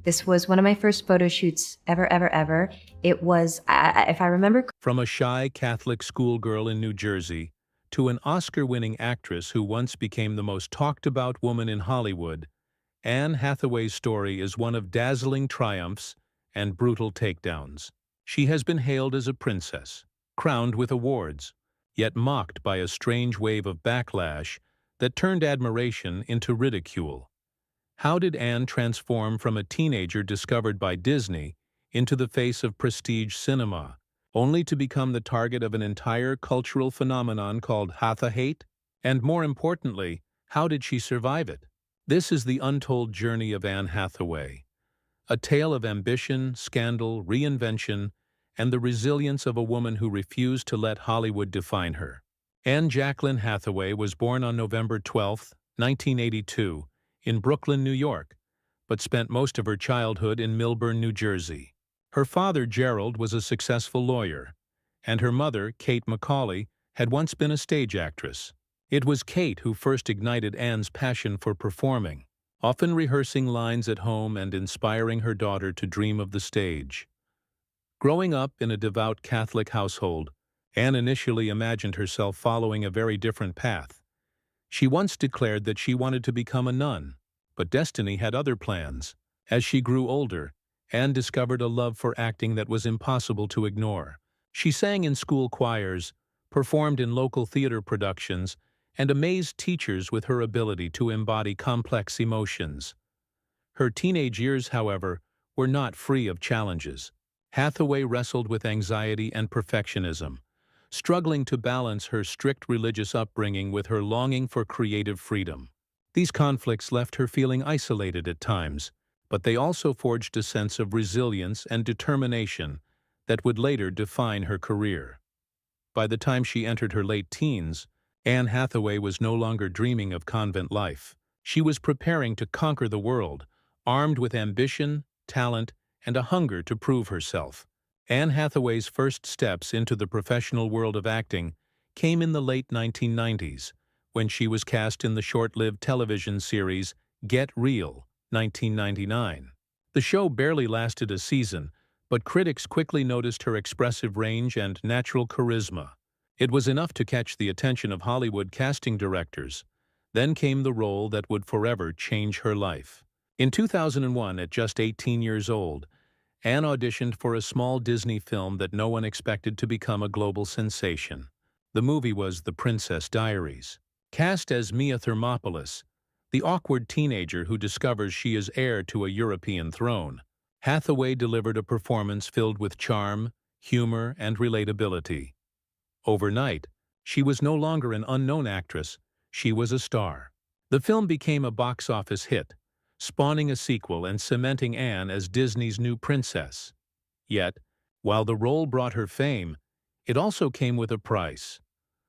This was one of my first photo shoots ever, ever, ever. It was, if I remember. From a shy Catholic schoolgirl in New Jersey to an Oscar-winning actress who once became the most talked-about woman in Hollywood, Anne Hathaway's story is one of dazzling triumphs and brutal takedowns. She has been hailed as a princess, crowned with awards, yet mocked by a strange wave of backlash that turned admiration into ridicule. How did Anne transform from a teenager discovered by Disney into the face of prestige cinema, only to become the target of an entire cultural phenomenon called Hathaway? And more importantly, how did she survive it? This is the untold journey of Anne Hathaway, a tale of ambition, scandal, reinvention, and the resilience of a woman who refused to let Hollywood define her. Anne Jacqueline Hathaway was born on November 12, 1982, in Brooklyn, New York, but spent most of her childhood in Millburn, New Jersey. Her father, Gerald, was a successful lawyer, and her mother, Kate Macaulay, had once been a stage actress. It was Kate who first ignited Anne's passion for performing, often rehearsing lines at home and inspiring her daughter to dream of the stage. Growing up in a devout Catholic household, Anne initially imagined herself following a very different path. She once declared that she wanted to become a nun, but destiny had other plans. As she grew older, Anne discovered a love for acting that was impossible to ignore. She sang in school choirs, performed in local theater productions, and amazed teachers with her ability to embody complex emotions. Her teenage years, however, were not free of challenges. Hathaway wrestled with anxiety and perfectionism, struggling to balance her strict religious upbringing with her longing for creative freedom. These conflicts left her feeling isolated at times, but they also forged a sense of resilience and determination that would later define her career. By the time she entered her late teens, Anne Hathaway was no longer dreaming of convent life. She was preparing to conquer the world, armed with ambition, talent, and a hunger to prove herself. Anne Hathaway's first steps into the professional world of acting came in the late 1990s, when she was cast in the short-lived television series Get Real, 1999. The show barely lasted a season, but critics quickly noticed her expressive range and natural charisma. It was enough to catch the attention of Hollywood casting directors. Then came the role that would forever change her life. In 2001, at just 18 years old, Anne auditioned for a small Disney film that no one expected to become a global sensation. The movie was The Princess Diaries. Cast as Mia Thermopolis, the awkward teenager who discovers she is heir to a European throne, Hathaway delivered a performance filled with charm, humor, and relatability. Overnight, she was no longer an unknown actress, she was a star. The film became a box office hit, spawning a sequel and cementing Anne as Disney's new princess. Yet, while the role brought her fame, it also came with a price.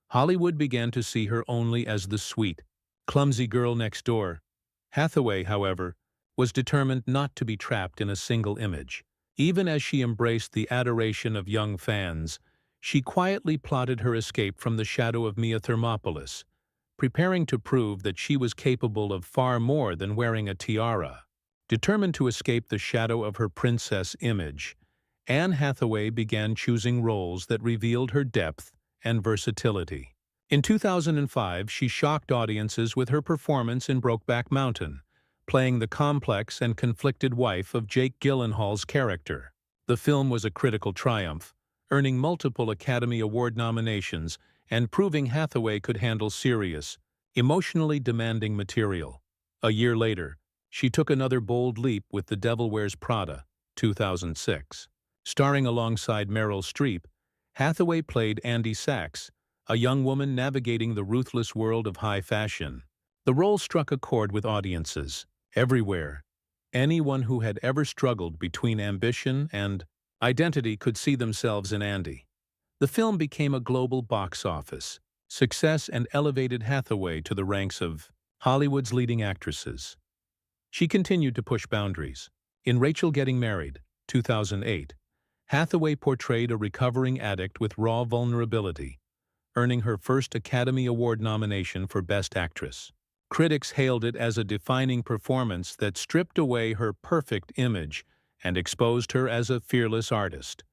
Hollywood began to see her only as the sweet, clumsy girl next door. Hathaway, however, was determined not to be trapped in a single image. Even as she embraced the adoration of young fans, she quietly plotted her escape from the shadow of Mia Thermopolis, preparing to prove that she was capable of far more than wearing a tiara. Determined to escape the shadow of her princess image, Anne Hathaway began choosing roles that revealed her depth and versatility. In 2005, she shocked audiences with her performance in Brokeback Mountain, playing the complex and conflicted wife of Jake Gyllenhaal's character. The film was a critical triumph, earning multiple Academy Award nominations and proving Hathaway could handle serious, emotionally demanding material. A year later, she took another bold leap with The Devil Wears Prada, 2006. Starring alongside Meryl Streep, Hathaway played Andy Sachs, a young woman navigating the ruthless world of high fashion. The role struck a chord with audiences everywhere. Anyone who had ever struggled between ambition and identity could see themselves in Andy. The film became a global box office success and elevated Hathaway to the ranks of Hollywood's leading actresses. She continued to push boundaries. In Rachel Getting Married, 2008, Hathaway portrayed a recovering addict with raw vulnerability, earning her first Academy Award nomination for Best Actress. Critics hailed it as a defining performance that stripped away her perfect image and exposed her as a fearless artist.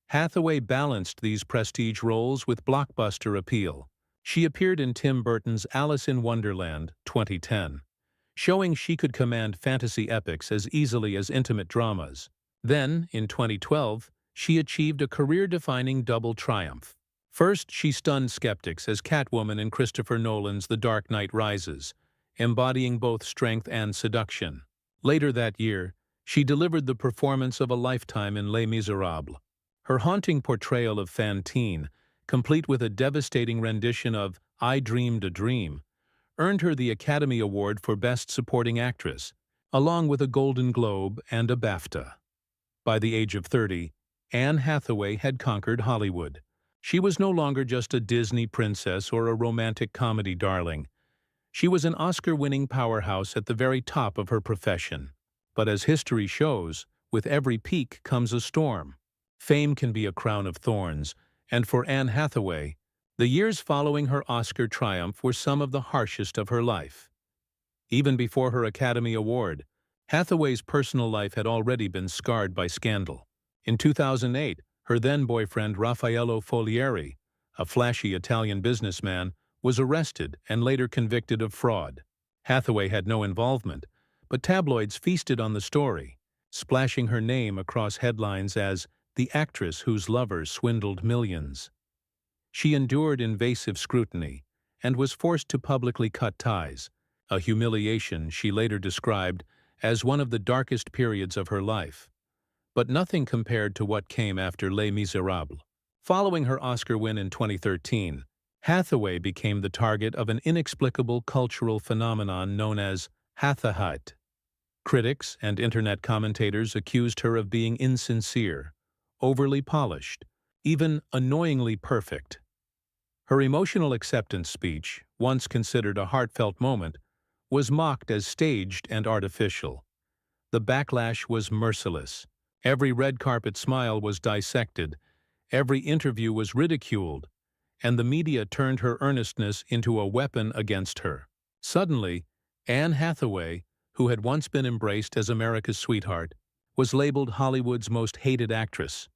Hathaway balanced these prestige roles with blockbuster appeal. She appeared in Tim Burton's Alice in Wonderland, 2010, showing she could command fantasy epics as easily as intimate dramas. Then, in 2012, she achieved a career-defining double triumph. First, she stunned skeptics as Catwoman in Christopher Nolan's The Dark Knight Rises, embodying both strength and seduction. Later that year, she delivered the performance of a lifetime in Les Miserables. Her haunting portrayal of Fantine, complete with a devastating rendition of I Dreamed a Dream, earned her the Academy Award for Best Supporting Actress, along with a Golden Globe and a BAFTA. By the age of 30, Anne Hathaway had conquered Hollywood. She was no longer just a Disney princess or a romantic comedy darling. She was an Oscar-winning powerhouse at the very top of her profession. But as history shows, with every peak comes a storm. Fame can be a crown of thorns, and for Anne Hathaway, the years following her Oscar triumph were some of the harshest of her life. Even before her Academy Award, Hathaway's personal life had already been scarred by scandal. In 2008, her then-boyfriend Raffaello Folieri, a flashy Italian businessman, was arrested and later convicted of fraud. Hathaway had no involvement, but tabloids feasted on the story, splashing her name across headlines as the actress whose lover swindled millions. She endured invasive scrutiny and was forced to publicly cut ties, a humiliation she later described as one of the darkest periods of her life. But nothing compared to what came after Les Miserables. Following her Oscar win in 2013, Hathaway became the target of an inexplicable cultural phenomenon known as Hathahut. Critics and internet commentators accused her of being insincere, overly polished, even annoyingly perfect. Her emotional acceptance speech, once considered a heartfelt moment, was mocked as staged and artificial. The backlash was merciless. Every red carpet smile was dissected, every interview was ridiculed, and the media turned her earnestness into a weapon against her. Suddenly, Anne Hathaway, who had once been embraced as America's sweetheart, was labeled Hollywood's most hated actress.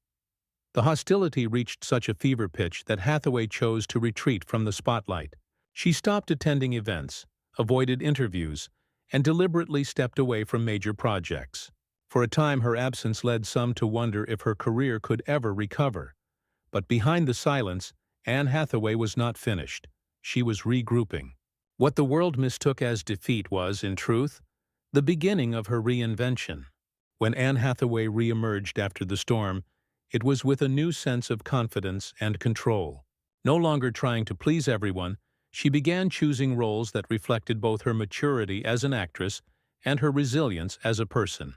The hostility reached such a fever pitch that Hathaway chose to retreat from the spotlight. She stopped attending events, avoided interviews, and deliberately stepped away from major projects. For a time, her absence led some to wonder if her career could ever recover. But behind the silence, Anne Hathaway was not finished. She was regrouping. What the world mistook as defeat was, in truth, the beginning of her reinvention. When Anne Hathaway re-emerged after the storm, it was with a new sense of confidence and control. No longer trying to please everyone, she began choosing roles that reflected both her maturity as an actress and her resilience as a person.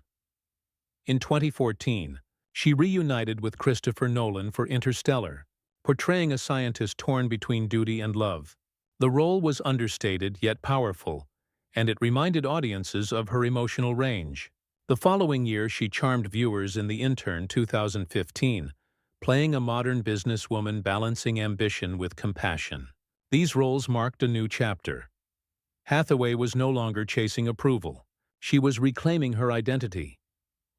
In 2014, she reunited with Christopher Nolan for Interstellar, portraying a scientist torn between duty and love. The role was understated yet powerful, and it reminded audiences of her emotional range. The following year, she charmed viewers in The Intern 2015, playing a modern businesswoman balancing ambition with compassion. These roles marked a new chapter. Hathaway was no longer chasing approval. She was reclaiming her identity.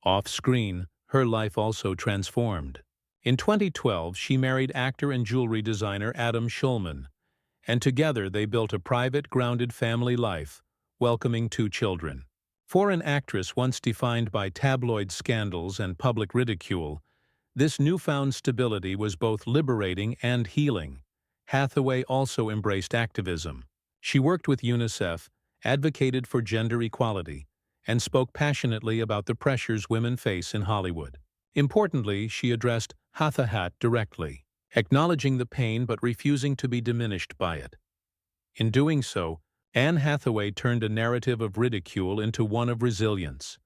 Off-screen, her life also transformed. In 2012, she married actor and jewelry designer Adam Schulman, and together they built a private, grounded family life, welcoming 2 children. For an actress once defined by tabloid scandals and public ridicule, this newfound stability was both liberating and healing. Hathaway also embraced activism. She worked with UNICEF, advocated for gender equality, and spoke passionately about the pressures women face in Hollywood. Importantly, she addressed Hathahut directly, acknowledging the pain but refusing to be diminished by it. In doing so, Anne Hathaway turned a narrative of ridicule into one of resilience,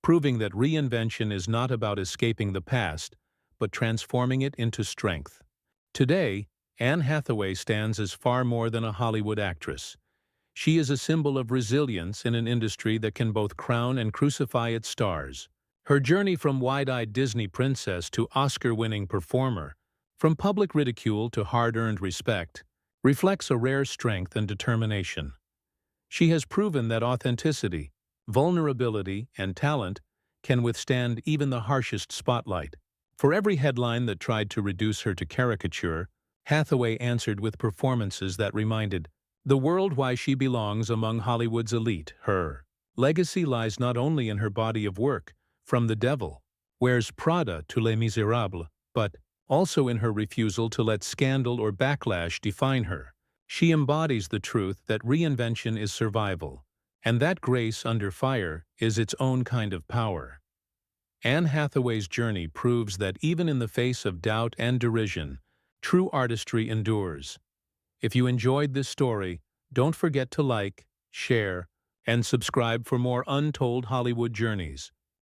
proving that reinvention is not about escaping the past, but transforming it into strength. Today, Anne Hathaway stands as far more than a Hollywood actress. She is a symbol of resilience in an industry that can both crown and crucify its stars. Her journey from wide-eyed Disney princess to Oscar-winning performer, from public ridicule to hard-earned respect, reflects a rare strength and determination. She has proven that authenticity, vulnerability, and talent can withstand even the harshest spotlight. For every headline that tried to reduce her to caricature, Hathaway answered with performances that reminded the world why she belongs among Hollywood's elite. Her legacy lies not only in her body of work, From the Devil, Wears Prada to Les Miserables, but also in her refusal to let scandal or backlash define her. She embodies the truth that reinvention is survival, and that grace under fire is its own kind of power. Anne Hathaway's journey proves that even in the face of doubt and derision, true artistry endures. If you enjoyed this story, don't forget to like, share, and subscribe for more untold Hollywood journeys.